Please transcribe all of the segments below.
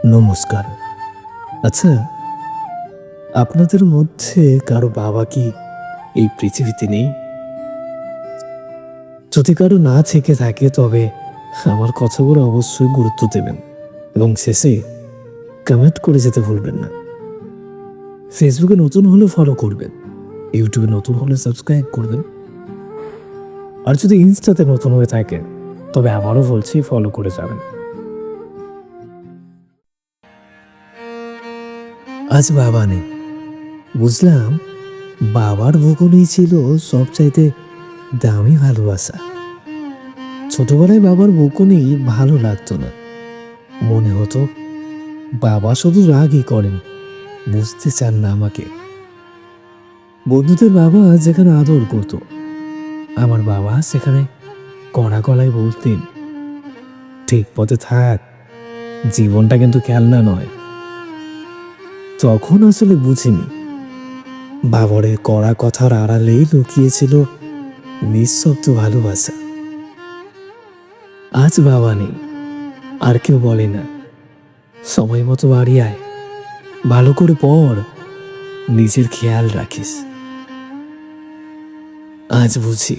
নমস্কার। আচ্ছা, আপনাদের মধ্যে কারো বাবা কি এই পৃথিবীতে নেই? যদি কারো না থেকে থাকে তবে আমার কথাগুলো অবশ্যই গুরুত্ব দেবেন এবং শেষে কমেন্ট করে যেতে ভুলবেন না। ফেসবুকে নতুন হলে ফলো করবেন, ইউটিউবে নতুন হলে সাবস্ক্রাইব করবেন, আর যদি ইনস্টাতে নতুন হয়ে থাকেন তবে আবারও বলছি ফলো করে যাবেন। আজ বাবা নেই, বুঝলাম বাবার ভূগোলেই ছিল সবচাইতে দামি ভালোবাসা। ছোটবেলায় বাবার বকুনি ভালো লাগতো না, মনে হতো বাবা শুধু রাগই করেন, বুঝতে চান না আমাকে। বন্ধুদের বাবা যেখানে আদর করত, আমার বাবা সেখানে কড়া গলায় বলতেন, ঠিক পথে থাক, জীবনটা কিন্তু খেলনা নয়। তখন আসলে বুঝিনি বাবার এই কড়া কথার আড়ালেই লুকিয়েছিল নিঃশব্দ ভালোবাসা। আজ বাবা নেই, আর কেউ বলে না সময় মতো বাড়ি আয়, ভালো করে পড়, নিজের খেয়াল রাখিস। আজ বুঝি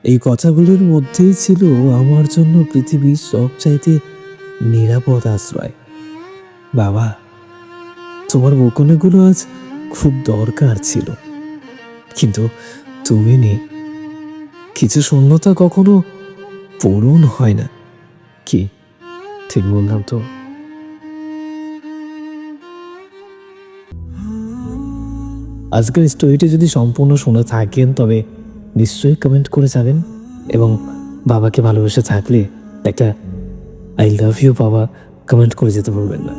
এই কথাগুলোর মধ্যেই ছিল আমার জন্য পৃথিবীর সবচাইতে নিরাপদ আশ্রয়। বাবা, তোমার বকুনিগুলো আজ খুব দরকার ছিল, কিন্তু তুমি নেই। কিছু শূন্যতা কখনো পূরণ হয় না। কি ঠিক বললাম তো? আজকের স্টোরিটি যদি সম্পূর্ণ শুনে থাকেন তবে নিশ্চয়ই কমেন্ট করে যাবেন এবং বাবাকে ভালোবেসে থাকলে একটা আই লাভ ইউ বাবা কমেন্ট করে যেতে পারবেন না।